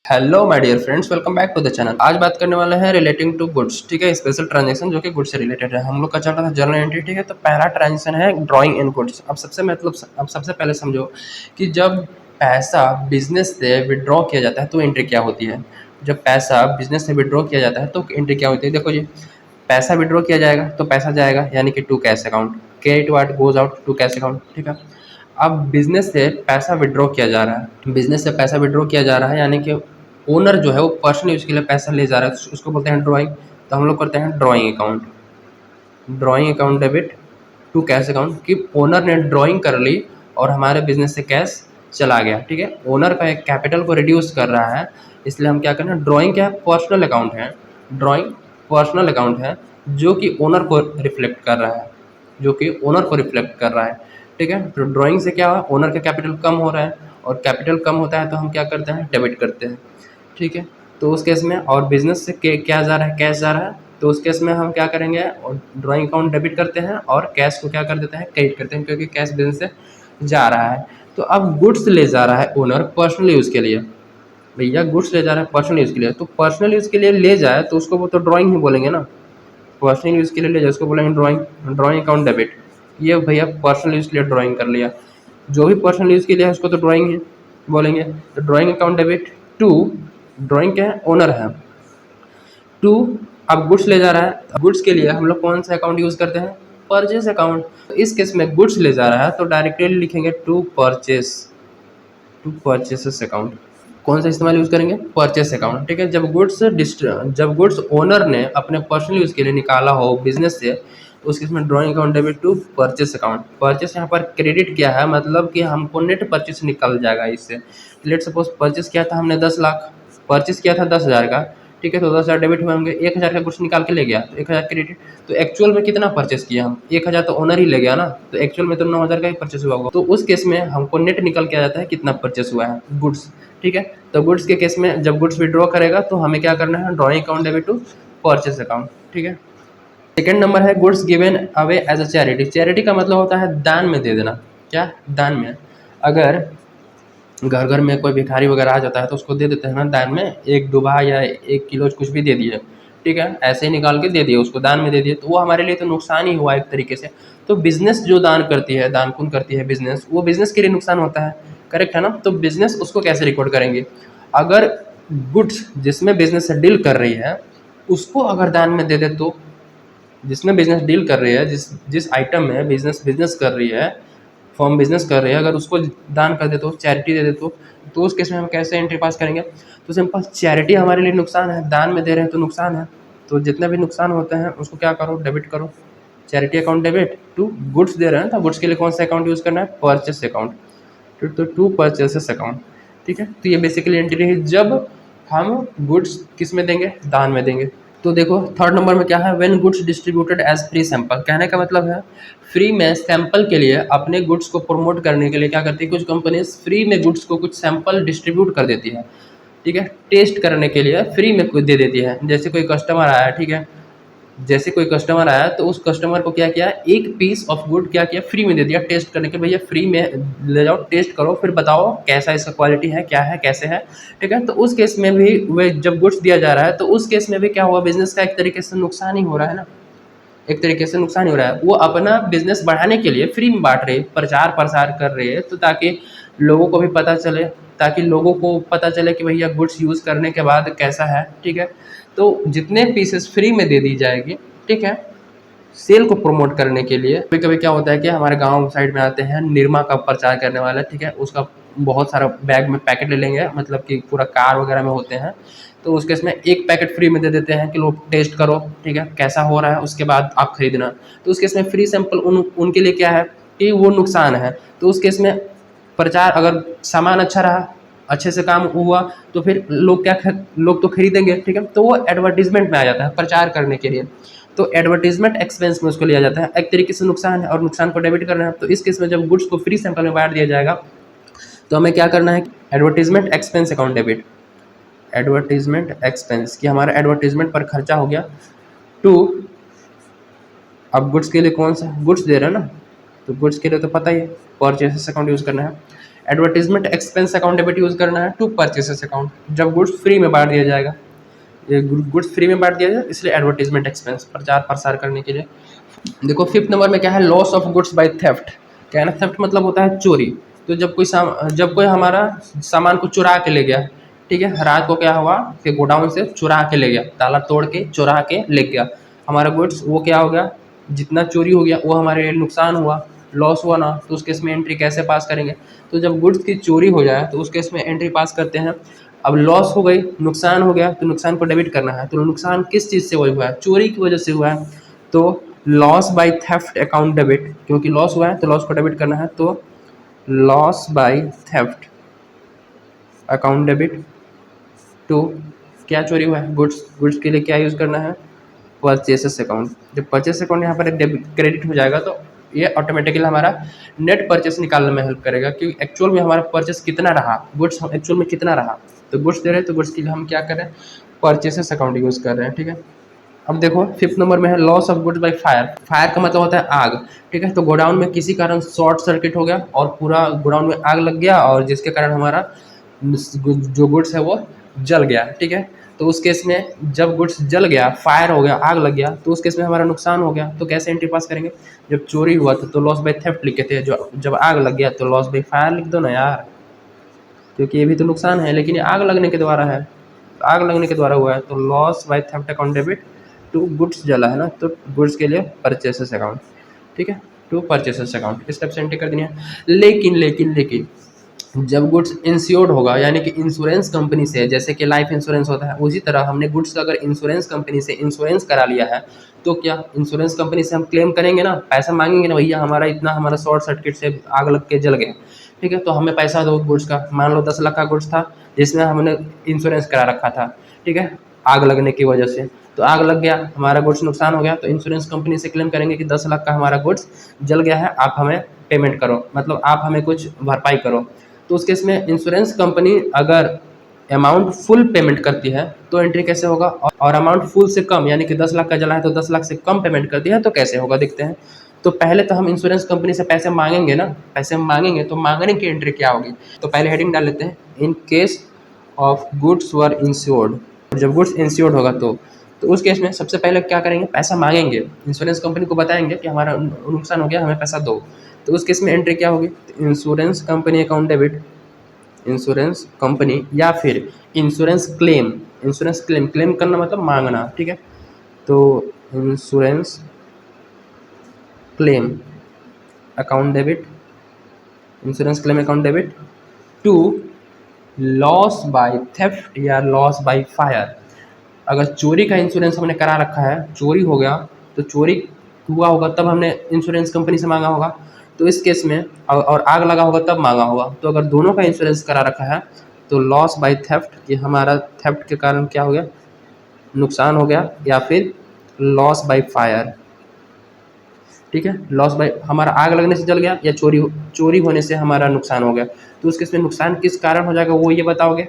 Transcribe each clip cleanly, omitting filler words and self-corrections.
Hello my dear friends, welcome back to the channel. आज बात करने वाले हैं रिलेटिंग टू गुड्स। ठीक है, स्पेशल ट्रांजैक्शन जो कि गुड्स से रिलेटेड है। हम लोग का चल रहा था जर्नल एंट्री। ठीक है, तो पहला ट्रांजैक्शन है ड्राइंग इन गुड्स। अब सबसे पहले समझो कि जब पैसा बिजनेस से विड्रॉ किया जाता है तो एंट्री क्या होती है। जब पैसा बिजनेस से विड्रॉ किया जाता है तो एंट्री क्या होती है। देखो जी, पैसा विड्रॉ किया जाएगा तो पैसा जाएगा यानी कि to cash account. Credit what goes out to cash account. ठीक है, अब बिजनेस से पैसा विड्रॉ किया जा रहा है, बिजनेस से पैसा विड्रॉ किया जा रहा है यानी कि ओनर जो है वो पर्सनल यूज के लिए पैसा ले जा रहा है, तो उसको बोलते हैं ड्राइंग। तो हम लोग करते हैं drawing account. Drawing account debit to cash account कि ओनर ने ड्राइंग कर ली और हमारे बिजनेस से कैश चला गया। ठीक है, ओनर का एक कैपिटल को रिड्यूस कर रहा है, इसलिए हम क्या करें, ड्राइंग क्या है, पर्सनल अकाउंट है। ड्राइंग पर्सनल अकाउंट है जो कि ओनर को रिफ्लेक्ट कर रहा है, जो कि ओनर को रिफ्लेक्ट कर रहा है। ठीक है, तो ड्राइंग से क्या हुआ, ओनर का कैपिटल कम हो रहा है और कैपिटल कम होता है तो हम क्या करते हैं, डेबिट करते हैं। ठीक है, तो उस केस में और बिजनेस से क्या जा रहा है, कैश जा रहा है, तो उस केस में हम क्या करेंगे, और ड्राइंग अकाउंट डेबिट करते हैं और कैश को क्या कर देते हैं, क्रेडिट करते हैं, क्योंकि कैश बिजनेस से जा रहा है। तो अब गुड्स ले जा रहा है ओनर पर्सनल यूज़ के लिए। भैया गुड्स ले जा रहा है पर्सनल यूज़ के लिए, तो पर्सनल यूज़ के लिए ले जाए तो उसको वो तो ड्राइंग ही बोलेंगे ना। पर्सनल यूज़ के लिए ले जाए उसको बोलेंगे ड्राइंग। ड्राइंग अकाउंट डेबिट, ये भैया पर्सनल यूज़ के लिए ड्राइंग कर लिया। जो भी पर्सनल यूज़ के लिए है उसको तो ड्राइंग ही बोलेंगे। तो drawing account debit to, drawing क्या है, ओनर है, टू, अब गुड्स ले जा रहा है। गुड्स के लिए हम लोग कौन सा अकाउंट यूज़ करते हैं, परचेस अकाउंट। तो इस केस में गुड्स ले जा रहा है तो डायरेक्टली लिखेंगे to purchase, to purchases account. कौन सा इस्तेमाल यूज़ करेंगे, परचेस अकाउंट। ठीक है, जब गुड्स ओनर ने अपने पर्सनल यूज़ के लिए निकाला हो बिजनेस से, तो उसके इसमें drawing account debit to purchase account. Purchase यहाँ पर क्रेडिट किया है, मतलब कि हमको नेट परचेस निकल जाएगा इससे। लेट सपोज परचेस किया था हमने 10 लाख, परचेस किया था 10,000 का। ठीक है, तो 10,000 डेबिट हुए होंगे, 1,000 का गुड्स निकाल के ले गया तो 1,000 क्रेडिट। तो एक्चुअल में कितना परचेस किया हम, 1,000 तो ओनर ही ले गया ना, तो एक्चुअल में तो 9,000 का ही परचेस हुआ होगा। तो उस केस में हमको नेट निकल के आ जाता है कितना परचेस हुआ है, गुड्स। ठीक है, तो गुड्स के केस में जब गुड्स विड्रॉ करेगा तो हमें क्या करना है, drawing account debit to purchase account. ठीक है, सेकेंड नंबर है goods given away as a charity. Charity का मतलब होता है दान में दे देना। क्या, दान में। अगर घर घर में कोई भिखारी वगैरह आ जाता है तो उसको दे देते हैं ना दान में, एक दुबा या 1 किलो कुछ भी दे दिए। ठीक है, ऐसे ही निकाल के दे दिए, उसको दान में दे दिए, तो वो हमारे लिए तो नुकसान ही हुआ एक तरीके से। तो बिजनेस जो दान करती है, दान पुण्य करती है बिजनेस, वो बिजनेस के लिए नुकसान होता है। करेक्ट है ना। तो बिजनेस उसको कैसे रिकॉर्ड करेंगे, अगर गुड्स जिसमें बिजनेस से डील कर रही है उसको अगर दान में दे दे तो, जिसमें बिजनेस डील कर रही है, जिस जिस आइटम में बिजनेस बिजनेस कर रही है, फॉर्म बिजनेस कर रही है, अगर उसको दान कर दे तो, चैरिटी दे दे तो उस केस में हम कैसे एंट्री पास करेंगे। तो सिंपल, चैरिटी हमारे लिए नुकसान है, दान में दे रहे हैं तो नुकसान है। तो जितने भी नुकसान होते हैं उसको क्या करो, डेबिट करो। Charity account debit to, goods दे रहे हैं तो गुड्स के लिए कौन सा अकाउंट यूज़ करना है, परचेस अकाउंट। तो टू परचेसेस अकाउंट। ठीक है, तो ये बेसिकली एंट्री है जब हम गुड्स किस में देंगे, दान में देंगे। तो देखो थर्ड नंबर में क्या है, when goods distributed as free sample. कहने का मतलब है फ्री में सैंपल के लिए, अपने गुड्स को प्रमोट करने के लिए क्या करती है, कुछ कंपनीज फ्री में गुड्स को कुछ सैंपल डिस्ट्रीब्यूट कर देती है। ठीक है, टेस्ट करने के लिए फ्री में कुछ दे देती है। जैसे कोई कस्टमर आया, ठीक है, जैसे कोई कस्टमर आया तो उस कस्टमर को क्या किया, एक पीस ऑफ गुड क्या किया, फ्री में दे दिया टेस्ट करने के, भैया फ्री में ले जाओ, टेस्ट करो, फिर बताओ कैसा इसका क्वालिटी है, क्या है, कैसे है। ठीक है, तो उस केस में भी वे जब गुड्स दिया जा रहा है तो उस केस में भी क्या हुआ, बिजनेस का एक तरीके से नुकसान ही हो रहा है ना, एक तरीके से नुकसान ही हो रहा है। वो अपना बिजनेस बढ़ाने के लिए फ्री में बांट रहे, प्रचार प्रसार कर रहे हैं, तो ताकि लोगों को भी पता चले, ताकि लोगों को पता चले कि भैया गुड्स यूज़ करने के बाद कैसा है। ठीक है, तो जितने पीसेस फ्री में दे दी जाएगी, ठीक है, सेल को प्रमोट करने के लिए। कभी कभी क्या होता है कि हमारे गांव साइड में आते हैं निरमा का प्रचार करने वाला, ठीक है, उसका बहुत सारा बैग में पैकेट ले लेंगे, मतलब कि पूरा कार वगैरह में होते हैं, तो उसके इसमें एक पैकेट फ्री में दे देते हैं कि लोग टेस्ट करो, ठीक है, कैसा हो रहा है, उसके बाद आप खरीदना। तो उस केस में फ्री सैंपल उनके लिए क्या है कि वो नुकसान है। तो उस केस में प्रचार, अगर सामान अच्छा रहा, अच्छे से काम हुआ, तो फिर लोग तो खरीदेंगे। ठीक है, तो वो एडवर्टीजमेंट में आ जाता है, प्रचार करने के लिए। तो एडवर्टीजमेंट एक्सपेंस में उसको लिया जाता है, एक तरीके से नुकसान है और नुकसान को डेबिट करना है। तो इस केस में जब गुड्स को फ्री सैंपल में बांट दिया जाएगा तो हमें क्या करना है, advertisement expense account debit, advertisement expense कि हमारा एडवर्टीजमेंट पर खर्चा हो गया, टू, अब गुड्स के लिए कौन सा, गुड्स दे रहे हैं ना, तो गुड्स के लिए तो पता ही है परचेसेस अकाउंट यूज़ करना है। Advertisement expense account debit use करना है टू परचेसेस अकाउंट, जब गुड्स फ्री में बांट दिया जाएगा, ये गुड्स फ्री में बांट दिया जाए इसलिए एडवर्टीजमेंट एक्सपेंस प्रचार प्रसार करने के लिए। देखो फिफ्थ नंबर में क्या है, loss of goods by theft. क्या है ना, थेफ्ट मतलब होता है चोरी। तो जब कोई हमारा सामान को चुरा के ले गया, ठीक है, रात को क्या हुआ कि गोडाउन से चुरा के ले गया, ताला तोड़ के चुरा के ले गया हमारा गुड्स, वो क्या हो गया, जितना चोरी हो गया वो हमारे लिए नुकसान हुआ, लॉस हुआ ना, तो उस केस में एंट्री कैसे पास करेंगे। तो जब गुड्स की चोरी हो जाए तो उस केस में एंट्री पास करते हैं। अब लॉस हो गई, नुकसान हो गया, तो नुकसान को डेबिट करना है। तो नुकसान किस चीज़ से हुआ है, चोरी की वजह से हुआ है, तो loss by theft account debit, क्योंकि लॉस हुआ है तो लॉस को डेबिट करना है। तो loss by theft account debit to, क्या चोरी हुआ है, गुड्स, गुड्स के लिए क्या यूज़ करना है, परचेसेस अकाउंट। जब परचेस अकाउंट यहाँ पर डेबिट क्रेडिट हो जाएगा तो ये ऑटोमेटिकली हमारा नेट परचेस निकालने में हेल्प करेगा, क्योंकि एक्चुअल में हमारा परचेस कितना रहा, गुड्स एक्चुअल में कितना रहा, तो गुड्स दे रहे हैं तो गुड्स के लिए हम क्या कर रहे हैं, परचेसेस अकाउंट यूज़ कर रहे हैं, ठीक है। अब देखो फिफ्थ नंबर में है loss of goods by fire. Fire का मतलब होता है आग, ठीक है। तो गोडाउन में किसी कारण शॉर्ट सर्किट हो गया और पूरा गोडाउन में आग लग गया, और जिसके कारण हमारा जो गुड्स है वो जल गया, ठीक है। तो उस केस में जब गुड्स जल गया, फायर हो गया, आग लग गया, तो उस केस में हमारा नुकसान हो गया। तो कैसे एंट्री पास करेंगे, जब चोरी हुआ था तो लॉस बाय थेफ्ट लिखे थे, जो जब आग लग गया तो लॉस बाय फायर लिख दो ना यार, क्योंकि ये भी तो नुकसान है, लेकिन ये आग लगने के द्वारा है, आग लगने के द्वारा हुआ है। तो loss by theft account debit to goods जला है ना, तो गुड्स के लिए परचेसेस अकाउंट, ठीक है, टू परचेसेस अकाउंट, इस टाइप से एंट्री कर देनी है। लेकिन जब गुड्स इंश्योर्ड होगा, यानी कि इंश्योरेंस कंपनी से, जैसे कि लाइफ इंश्योरेंस होता है, उसी तरह हमने गुड्स का अगर इंश्योरेंस कंपनी से इंश्योरेंस करा लिया है, तो क्या इंश्योरेंस कंपनी से हम क्लेम करेंगे ना, पैसा मांगेंगे ना, भैया हमारा इतना, हमारा शॉर्ट सर्किट से आग लग के जल गया, ठीक है, तो हमें पैसा दो गुड्स का। मान लो 10 लाख का गुड्स था जिसमें हमने इंश्योरेंस करा रखा था, ठीक है, आग लगने की वजह से, तो आग लग गया, हमारा गुड्स नुकसान हो गया, तो इंश्योरेंस कंपनी से क्लेम करेंगे कि 10 लाख का हमारा गुड्स जल गया है, आप हमें पेमेंट करो, मतलब आप हमें कुछ भरपाई करो। तो उस केस में इंश्योरेंस कंपनी अगर अमाउंट फुल पेमेंट करती है तो एंट्री कैसे होगा, और अमाउंट फुल से कम, यानी कि 10 लाख का जला है तो 10 लाख से कम पेमेंट करती है तो कैसे होगा, देखते हैं। तो पहले तो हम इंश्योरेंस कंपनी से पैसे मांगेंगे ना, पैसे मांगेंगे तो मांगने की एंट्री क्या होगी, तो पहले हेडिंग डाल लेते हैं, in case of goods were insured. जब गुड्स इंश्योर्ड होगा तो उस केस में सबसे पहले क्या करेंगे, पैसा मांगेंगे, इंश्योरेंस कंपनी को बताएंगे कि हमारा नुकसान हो गया, हमें पैसा दो। तो उस केस में एंट्री क्या होगी, insurance company account debit, insurance company, या फिर insurance claim, insurance claim, claim करना मतलब मांगना, ठीक है, तो insurance claim account debit, insurance claim account debit to loss by theft या लॉस बाय फायर। अगर चोरी का इंश्योरेंस हमने करा रखा है, चोरी हो गया, तो चोरी हुआ होगा तब हमने इंश्योरेंस कंपनी से मांगा होगा, तो इस केस में और आग लगा होगा तब मांगा होगा। तो अगर दोनों का इंश्योरेंस करा रखा है तो लॉस बाय थेफ्ट, कि हमारा थेफ्ट के कारण क्या हो गया, नुकसान हो गया, या फिर लॉस बाय फायर, ठीक है, लॉस बाय हमारा आग लगने से जल गया, या चोरी होने से हमारा नुकसान हो गया। तो उस केस में नुकसान किस कारण हो जाएगा वो ये बताओगे,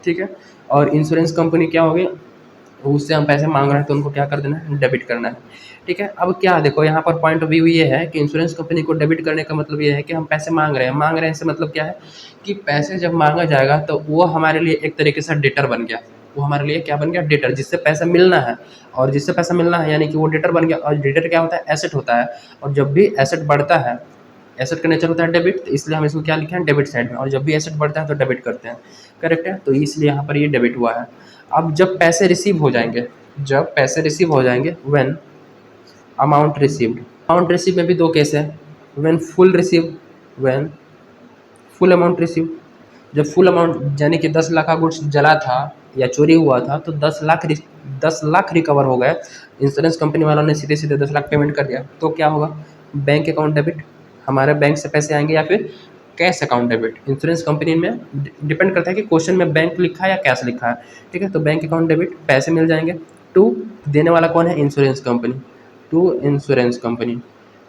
ठीक है। और इंश्योरेंस कंपनी क्या होगी, उससे हम पैसे मांग रहे हैं तो उनको क्या कर देना है, डेबिट करना है, ठीक है। अब क्या देखो यहाँ पर पॉइंट ऑफ व्यू ये है कि इंश्योरेंस कंपनी को डेबिट करने का मतलब ये है कि हम पैसे मांग रहे हैं, मांग रहे हैं से मतलब क्या है कि पैसे जब मांगा जाएगा तो वो हमारे लिए एक तरीके से डेटर बन गया, वो हमारे लिए क्या बन गया, डेटर, जिससे पैसा मिलना है, और जिससे पैसा मिलना है यानी कि वो डेटर बन गया। और डेटर क्या होता है, एसेट होता है, और जब भी एसेट बढ़ता है, एसेट का नेचर होता है डेबिट, तो इसलिए हम इसको क्या लिखे हैं, डेबिट साइड में, और जब भी एसेट बढ़ता है तो डेबिट करते हैं, करेक्ट है, तो इसलिए यहाँ पर ये डेबिट हुआ है। अब जब पैसे रिसीव हो जाएंगे, जब पैसे रिसीव हो जाएंगे, when amount received, amount receive में भी दो केस है, when full receive, when full amount receive. जब फुल अमाउंट यानी कि 10 लाख का गुड्स जला था या चोरी हुआ था तो 10 लाख रिकवर हो गए, इंश्योरेंस कंपनी वालों ने सीधे सीधे 10 लाख पेमेंट कर दिया, तो क्या होगा, बैंक अकाउंट डेबिट, हमारे बैंक से पैसे आएंगे, या फिर cash account debit. Insurance company में डिपेंड करता है कि क्वेश्चन में बैंक लिखा है या कैश लिखा है, ठीक है, तो बैंक अकाउंट डेबिट, पैसे मिल जाएंगे टू, देने वाला कौन है, insurance company, to insurance company,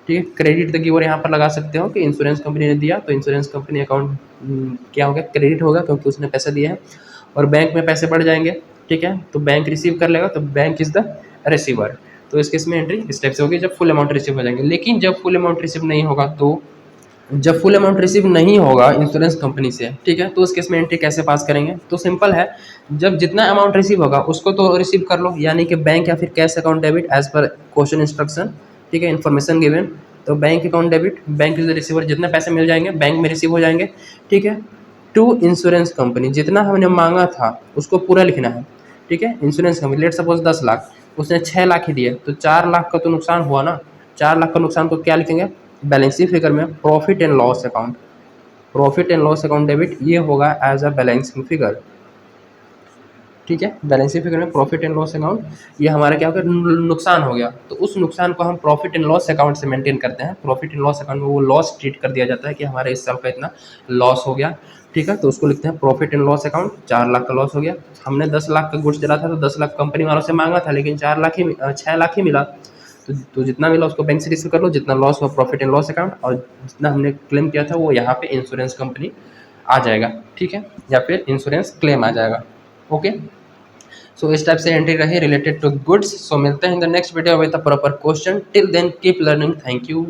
ठीक है। क्रेडिट द गिवर यहाँ पर लगा सकते हो कि इंश्योरेंस कंपनी ने दिया तो इंश्योरेंस कंपनी अकाउंट क्या होगा, क्रेडिट होगा, क्योंकि उसने पैसे दिए हैं। और बैंक में पैसे बढ़ जाएंगे, ठीक है, तो बैंक रिसीव कर लेगा, तो बैंक इज़ द रिसीवर। तो इस केस में एंट्री इस टाइप से होगी जब फुल अमाउंट रिसीव हो जाएंगे। लेकिन जब फुल अमाउंट रिसीव नहीं होगा तो जब फुल अमाउंट रिसीव नहीं होगा इंश्योरेंस कंपनी से, ठीक है, तो उस केस में एंट्री कैसे पास करेंगे? तो सिंपल है, जब जितना अमाउंट रिसीव होगा उसको तो रिसीव कर लो, यानी कि बैंक या फिर cash account debit as per question instruction, ठीक है, इन्फॉर्मेशन गिवन। तो bank account debit, bank is the receiver, जितने पैसे मिल जाएंगे बैंक में रिसीव हो जाएंगे, ठीक है। टू इंश्योरेंस कंपनी, जितना हमने मांगा था उसको पूरा लिखना है, ठीक है। Insurance company let suppose 10 lakh, उसने 6 लाख ही दिए, तो 4 लाख का तो नुकसान हुआ ना। 4 लाख का नुकसान को क्या लिखेंगे? बैलेंस शीट फिगर में profit and loss account, profit and loss account debit, ये होगा एज अ बैलेंसिंग फिगर, ठीक है। बैलेंसिंग फिगर में प्रॉफिट एंड लॉस अकाउंट, ये हमारा क्या हो गया? नुकसान हो गया, तो उस नुकसान को हम प्रॉफिट एंड लॉस अकाउंट से मेंटेन करते हैं। प्रॉफिट एंड लॉस अकाउंट में वो लॉस ट्रीट कर दिया जाता है कि हमारे इस साल का इतना लॉस हो गया, ठीक है, तो उसको लिखते हैं profit and loss account. 4 lakh का लॉस हो गया, हमने 10 लाख का गुड्स चला था, तो 10 लाख कंपनी वालों से मांगा था, लेकिन 4 लाख ही 6 लाख ही मिला, तो जितना मिला उसको बैंक से रिसीव कर लो, जितना लॉस हुआ प्रॉफिट एंड लॉस अकाउंट, और जितना हमने क्लेम किया था वो यहाँ पे इंश्योरेंस कंपनी आ जाएगा, ठीक है, या फिर इंश्योरेंस क्लेम आ जाएगा। ओके, सो इस टाइप से एंट्री रही रिलेटेड टू गुड्स। सो मिलते हैं in the next video with a proper question. Till then keep learning. Thank you.